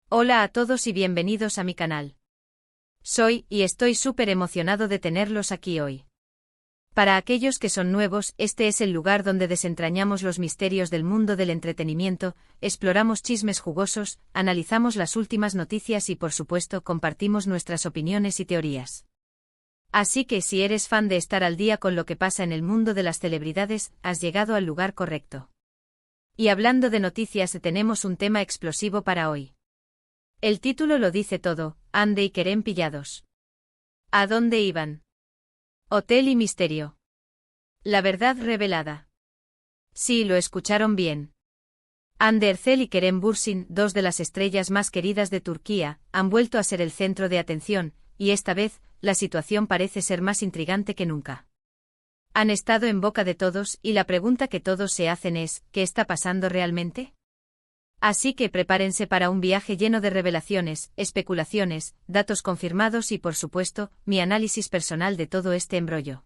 Hola a todos y bienvenidos a mi canal. Y estoy súper emocionado de tenerlos aquí hoy. Para aquellos que son nuevos, este es el lugar donde desentrañamos los misterios del mundo del entretenimiento, exploramos chismes jugosos, analizamos las últimas noticias y por supuesto compartimos nuestras opiniones y teorías. Así que si eres fan de estar al día con lo que pasa en el mundo de las celebridades, has llegado al lugar correcto. Y hablando de noticias, tenemos un tema explosivo para hoy. El título lo dice todo, Ande y Kerem pillados. ¿A dónde iban? Hotel y misterio. La verdad revelada. Sí, lo escucharon bien. Hande Erçel y Kerem Bürsin, dos de las estrellas más queridas de Turquía, han vuelto a ser el centro de atención, y esta vez, la situación parece ser más intrigante que nunca. Han estado en boca de todos y la pregunta que todos se hacen es, ¿qué está pasando realmente? Así que prepárense para un viaje lleno de revelaciones, especulaciones, datos confirmados y por supuesto, mi análisis personal de todo este embrollo.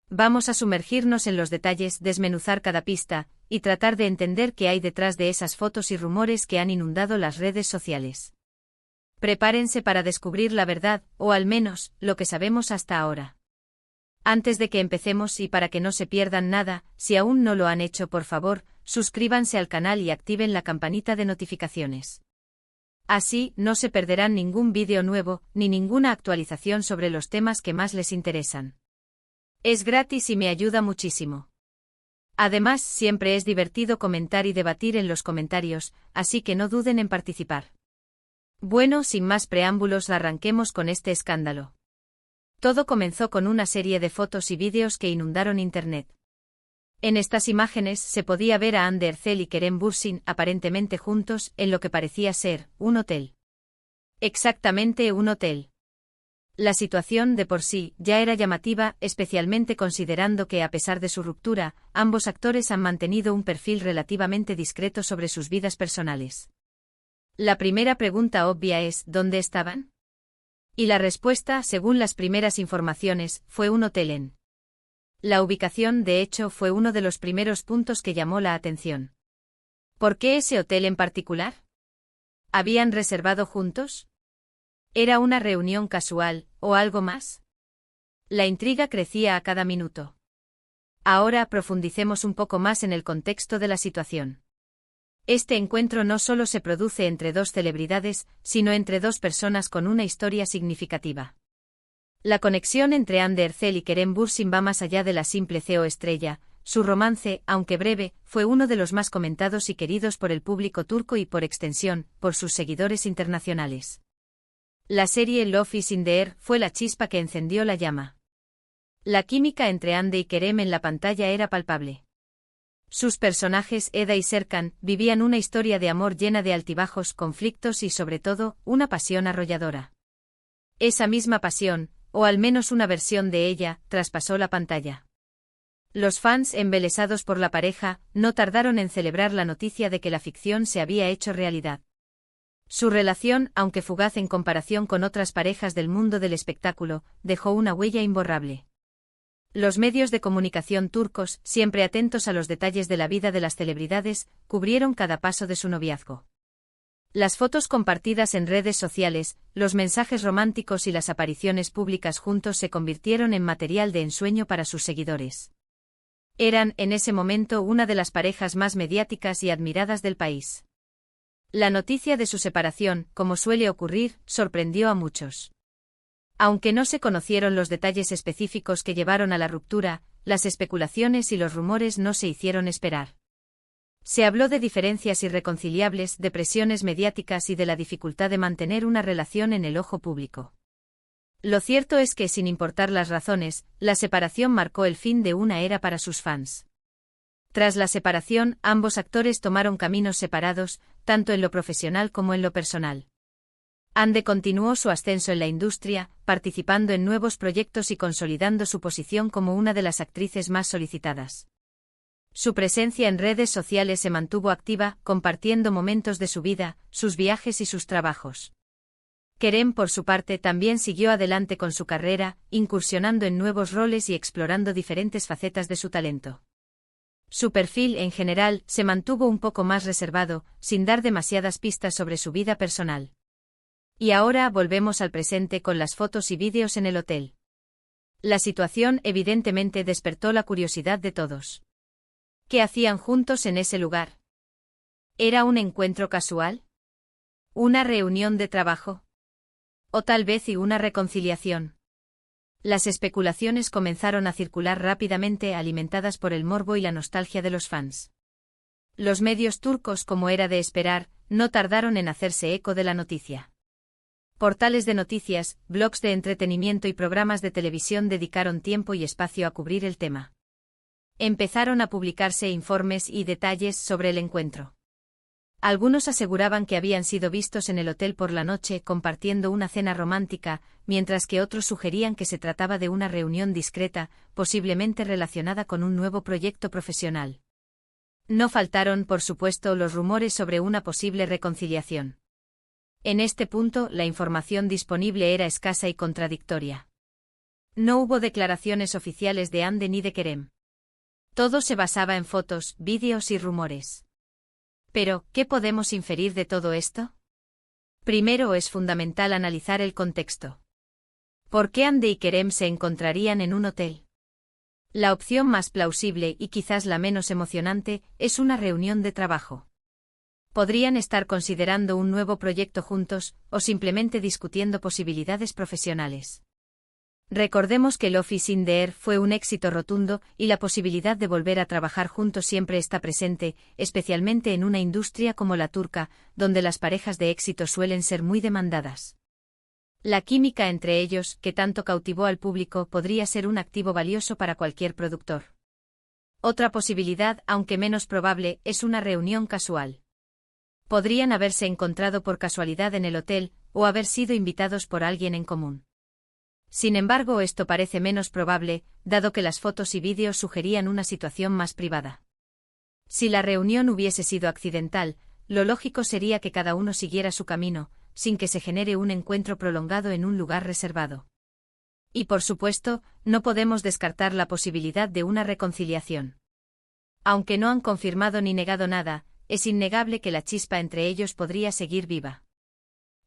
Vamos a sumergirnos en los detalles, desmenuzar cada pista, y tratar de entender qué hay detrás de esas fotos y rumores que han inundado las redes sociales. Prepárense para descubrir la verdad, o al menos, lo que sabemos hasta ahora. Antes de que empecemos y para que no se pierdan nada, si aún no lo han hecho por favor, suscríbanse al canal y activen la campanita de notificaciones. Así, no se perderán ningún vídeo nuevo, ni ninguna actualización sobre los temas que más les interesan. Es gratis y me ayuda muchísimo. Además, siempre es divertido comentar y debatir en los comentarios, así que no duden en participar. Bueno, sin más preámbulos, arranquemos con este escándalo. Todo comenzó con una serie de fotos y vídeos que inundaron Internet. En estas imágenes se podía ver a Hande Erçel y Kerem Bürsin aparentemente juntos en lo que parecía ser un hotel. Exactamente un hotel. La situación de por sí ya era llamativa, especialmente considerando que a pesar de su ruptura, ambos actores han mantenido un perfil relativamente discreto sobre sus vidas personales. La primera pregunta obvia es, ¿dónde estaban? Y la respuesta, según las primeras informaciones, fue un hotel en. La ubicación, de hecho, fue uno de los primeros puntos que llamó la atención. ¿Por qué ese hotel en particular? ¿Habían reservado juntos? ¿Era una reunión casual, o algo más? La intriga crecía a cada minuto. Ahora profundicemos un poco más en el contexto de la situación. Este encuentro no solo se produce entre dos celebridades, sino entre dos personas con una historia significativa. La conexión entre Hande Erçel y Kerem Bürsin va más allá de la simple CEO estrella. Su romance, aunque breve, fue uno de los más comentados y queridos por el público turco y por extensión, por sus seguidores internacionales. La serie Love is in the Air fue la chispa que encendió la llama. La química entre Hande y Kerem en la pantalla era palpable. Sus personajes, Eda y Serkan, vivían una historia de amor llena de altibajos, conflictos y sobre todo, una pasión arrolladora. Esa misma pasión, o al menos una versión de ella, traspasó la pantalla. Los fans, embelesados por la pareja, no tardaron en celebrar la noticia de que la ficción se había hecho realidad. Su relación, aunque fugaz en comparación con otras parejas del mundo del espectáculo, dejó una huella imborrable. Los medios de comunicación turcos, siempre atentos a los detalles de la vida de las celebridades, cubrieron cada paso de su noviazgo. Las fotos compartidas en redes sociales, los mensajes románticos y las apariciones públicas juntos se convirtieron en material de ensueño para sus seguidores. Eran, en ese momento, una de las parejas más mediáticas y admiradas del país. La noticia de su separación, como suele ocurrir, sorprendió a muchos. Aunque no se conocieron los detalles específicos que llevaron a la ruptura, las especulaciones y los rumores no se hicieron esperar. Se habló de diferencias irreconciliables, de presiones mediáticas y de la dificultad de mantener una relación en el ojo público. Lo cierto es que, sin importar las razones, la separación marcó el fin de una era para sus fans. Tras la separación, ambos actores tomaron caminos separados, tanto en lo profesional como en lo personal. Hande continuó su ascenso en la industria, participando en nuevos proyectos y consolidando su posición como una de las actrices más solicitadas. Su presencia en redes sociales se mantuvo activa, compartiendo momentos de su vida, sus viajes y sus trabajos. Kerem, por su parte, también siguió adelante con su carrera, incursionando en nuevos roles y explorando diferentes facetas de su talento. Su perfil, en general, se mantuvo un poco más reservado, sin dar demasiadas pistas sobre su vida personal. Y ahora volvemos al presente con las fotos y vídeos en el hotel. La situación evidentemente despertó la curiosidad de todos. ¿Qué hacían juntos en ese lugar? ¿Era un encuentro casual? ¿Una reunión de trabajo? ¿O tal vez una reconciliación? Las especulaciones comenzaron a circular rápidamente, alimentadas por el morbo y la nostalgia de los fans. Los medios turcos, como era de esperar, no tardaron en hacerse eco de la noticia. Portales de noticias, blogs de entretenimiento y programas de televisión dedicaron tiempo y espacio a cubrir el tema. Empezaron a publicarse informes y detalles sobre el encuentro. Algunos aseguraban que habían sido vistos en el hotel por la noche compartiendo una cena romántica, mientras que otros sugerían que se trataba de una reunión discreta, posiblemente relacionada con un nuevo proyecto profesional. No faltaron, por supuesto, los rumores sobre una posible reconciliación. En este punto, la información disponible era escasa y contradictoria. No hubo declaraciones oficiales de Hande ni de Kerem. Todo se basaba en fotos, vídeos y rumores. Pero, ¿qué podemos inferir de todo esto? Primero es fundamental analizar el contexto. ¿Por qué Hande y Kerem se encontrarían en un hotel? La opción más plausible y quizás la menos emocionante es una reunión de trabajo. Podrían estar considerando un nuevo proyecto juntos o simplemente discutiendo posibilidades profesionales. Recordemos que Love is in the Air fue un éxito rotundo y la posibilidad de volver a trabajar juntos siempre está presente, especialmente en una industria como la turca, donde las parejas de éxito suelen ser muy demandadas. La química entre ellos, que tanto cautivó al público, podría ser un activo valioso para cualquier productor. Otra posibilidad, aunque menos probable, es una reunión casual. Podrían haberse encontrado por casualidad en el hotel, o haber sido invitados por alguien en común. Sin embargo, esto parece menos probable, dado que las fotos y vídeos sugerían una situación más privada. Si la reunión hubiese sido accidental, lo lógico sería que cada uno siguiera su camino, sin que se genere un encuentro prolongado en un lugar reservado. Y por supuesto, no podemos descartar la posibilidad de una reconciliación. Aunque no han confirmado ni negado nada, es innegable que la chispa entre ellos podría seguir viva.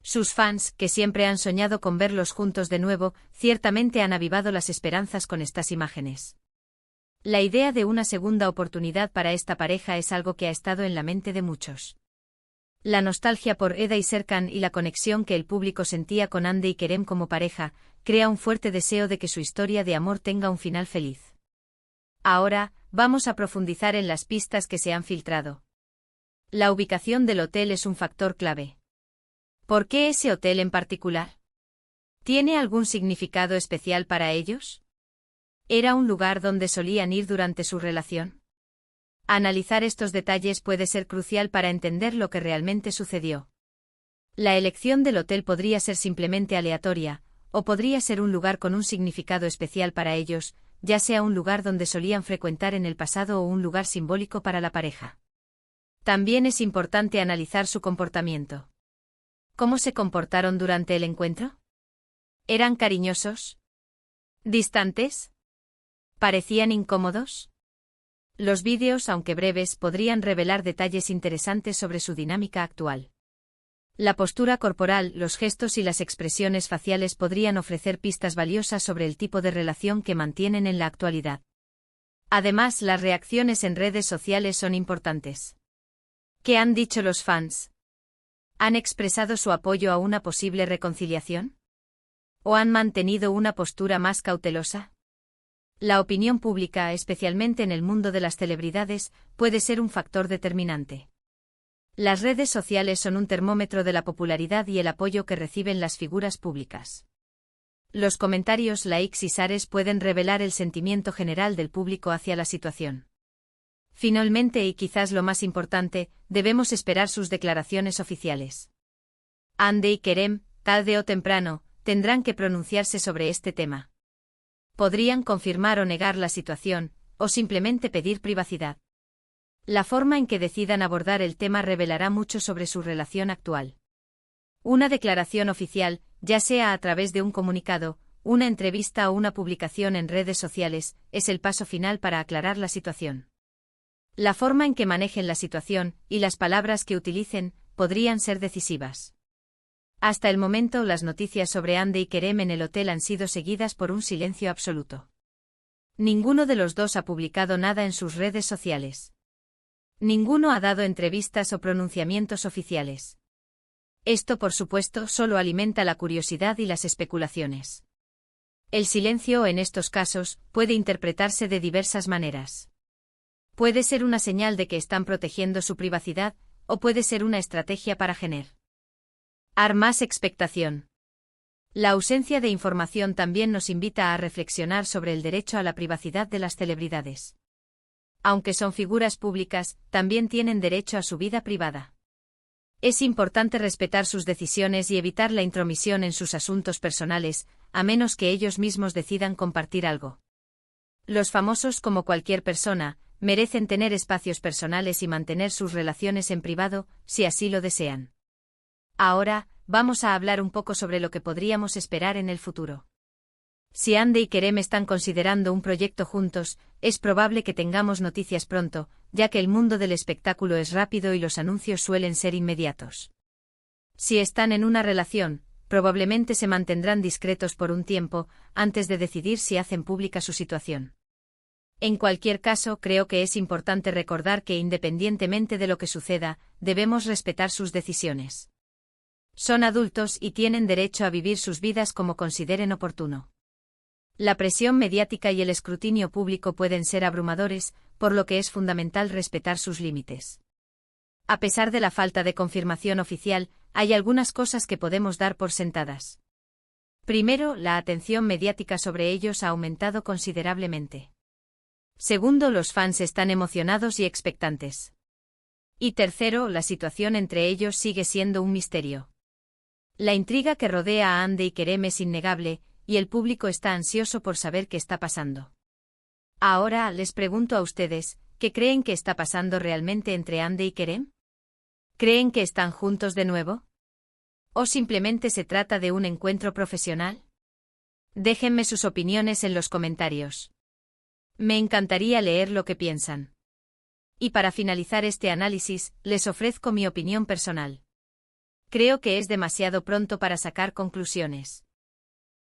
Sus fans, que siempre han soñado con verlos juntos de nuevo, ciertamente han avivado las esperanzas con estas imágenes. La idea de una segunda oportunidad para esta pareja es algo que ha estado en la mente de muchos. La nostalgia por Eda y Serkan y la conexión que el público sentía con Hande y Kerem como pareja, crea un fuerte deseo de que su historia de amor tenga un final feliz. Ahora, vamos a profundizar en las pistas que se han filtrado. La ubicación del hotel es un factor clave. ¿Por qué ese hotel en particular? ¿Tiene algún significado especial para ellos? ¿Era un lugar donde solían ir durante su relación? Analizar estos detalles puede ser crucial para entender lo que realmente sucedió. La elección del hotel podría ser simplemente aleatoria, o podría ser un lugar con un significado especial para ellos, ya sea un lugar donde solían frecuentar en el pasado o un lugar simbólico para la pareja. También es importante analizar su comportamiento. ¿Cómo se comportaron durante el encuentro? ¿Eran cariñosos? ¿Distantes? ¿Parecían incómodos? Los vídeos, aunque breves, podrían revelar detalles interesantes sobre su dinámica actual. La postura corporal, los gestos y las expresiones faciales podrían ofrecer pistas valiosas sobre el tipo de relación que mantienen en la actualidad. Además, las reacciones en redes sociales son importantes. ¿Qué han dicho los fans? ¿Han expresado su apoyo a una posible reconciliación? ¿O han mantenido una postura más cautelosa? La opinión pública, especialmente en el mundo de las celebridades, puede ser un factor determinante. Las redes sociales son un termómetro de la popularidad y el apoyo que reciben las figuras públicas. Los comentarios, likes y shares pueden revelar el sentimiento general del público hacia la situación. Finalmente, y quizás lo más importante, debemos esperar sus declaraciones oficiales. Hande y Kerem, tarde o temprano, tendrán que pronunciarse sobre este tema. Podrían confirmar o negar la situación, o simplemente pedir privacidad. La forma en que decidan abordar el tema revelará mucho sobre su relación actual. Una declaración oficial, ya sea a través de un comunicado, una entrevista o una publicación en redes sociales, es el paso final para aclarar la situación. La forma en que manejen la situación y las palabras que utilicen podrían ser decisivas. Hasta el momento, las noticias sobre Hande y Kerem en el hotel han sido seguidas por un silencio absoluto. Ninguno de los dos ha publicado nada en sus redes sociales. Ninguno ha dado entrevistas o pronunciamientos oficiales. Esto, por supuesto, solo alimenta la curiosidad y las especulaciones. El silencio, en estos casos, puede interpretarse de diversas maneras. Puede ser una señal de que están protegiendo su privacidad, o puede ser una estrategia para generar más expectación. La ausencia de información también nos invita a reflexionar sobre el derecho a la privacidad de las celebridades. Aunque son figuras públicas, también tienen derecho a su vida privada. Es importante respetar sus decisiones y evitar la intromisión en sus asuntos personales, a menos que ellos mismos decidan compartir algo. Los famosos, como cualquier persona, merecen tener espacios personales y mantener sus relaciones en privado, si así lo desean. Ahora, vamos a hablar un poco sobre lo que podríamos esperar en el futuro. Si Hande y Kerem están considerando un proyecto juntos, es probable que tengamos noticias pronto, ya que el mundo del espectáculo es rápido y los anuncios suelen ser inmediatos. Si están en una relación, probablemente se mantendrán discretos por un tiempo, antes de decidir si hacen pública su situación. En cualquier caso, creo que es importante recordar que independientemente de lo que suceda, debemos respetar sus decisiones. Son adultos y tienen derecho a vivir sus vidas como consideren oportuno. La presión mediática y el escrutinio público pueden ser abrumadores, por lo que es fundamental respetar sus límites. A pesar de la falta de confirmación oficial, hay algunas cosas que podemos dar por sentadas. Primero, la atención mediática sobre ellos ha aumentado considerablemente. Segundo, los fans están emocionados y expectantes. Y tercero, la situación entre ellos sigue siendo un misterio. La intriga que rodea a Hande y Kerem es innegable, y el público está ansioso por saber qué está pasando. Ahora, les pregunto a ustedes, ¿qué creen que está pasando realmente entre Hande y Kerem? ¿Creen que están juntos de nuevo? ¿O simplemente se trata de un encuentro profesional? Déjenme sus opiniones en los comentarios. Me encantaría leer lo que piensan. Y para finalizar este análisis, les ofrezco mi opinión personal. Creo que es demasiado pronto para sacar conclusiones.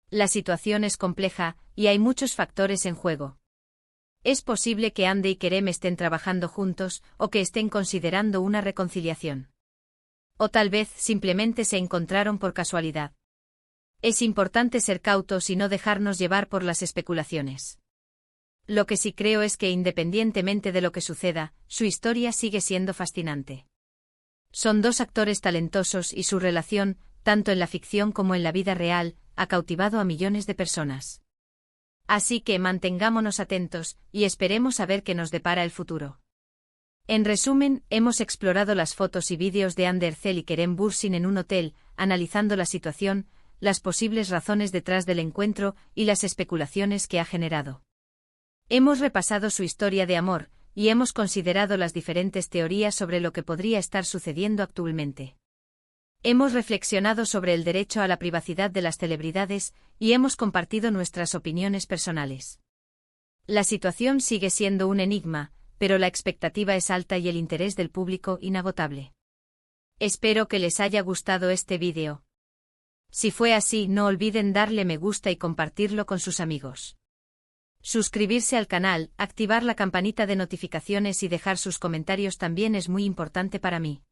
La situación es compleja, y hay muchos factores en juego. Es posible que Hande y Kerem estén trabajando juntos, o que estén considerando una reconciliación. O tal vez simplemente se encontraron por casualidad. Es importante ser cautos y no dejarnos llevar por las especulaciones. Lo que sí creo es que independientemente de lo que suceda, su historia sigue siendo fascinante. Son dos actores talentosos y su relación, tanto en la ficción como en la vida real, ha cautivado a millones de personas. Así que mantengámonos atentos, y esperemos a ver qué nos depara el futuro. En resumen, hemos explorado las fotos y vídeos de Hande Erçel y Kerem Bürsin en un hotel, analizando la situación, las posibles razones detrás del encuentro y las especulaciones que ha generado. Hemos repasado su historia de amor, y hemos considerado las diferentes teorías sobre lo que podría estar sucediendo actualmente. Hemos reflexionado sobre el derecho a la privacidad de las celebridades, y hemos compartido nuestras opiniones personales. La situación sigue siendo un enigma, pero la expectativa es alta y el interés del público inagotable. Espero que les haya gustado este vídeo. Si fue así, no olviden darle me gusta y compartirlo con sus amigos. Suscribirse al canal, activar la campanita de notificaciones y dejar sus comentarios también es muy importante para mí.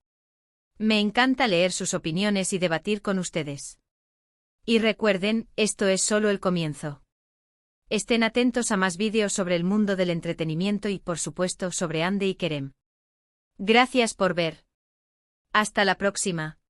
Me encanta leer sus opiniones y debatir con ustedes. Y recuerden, esto es solo el comienzo. Estén atentos a más vídeos sobre el mundo del entretenimiento y por supuesto sobre Hande y Kerem. Gracias por ver. Hasta la próxima.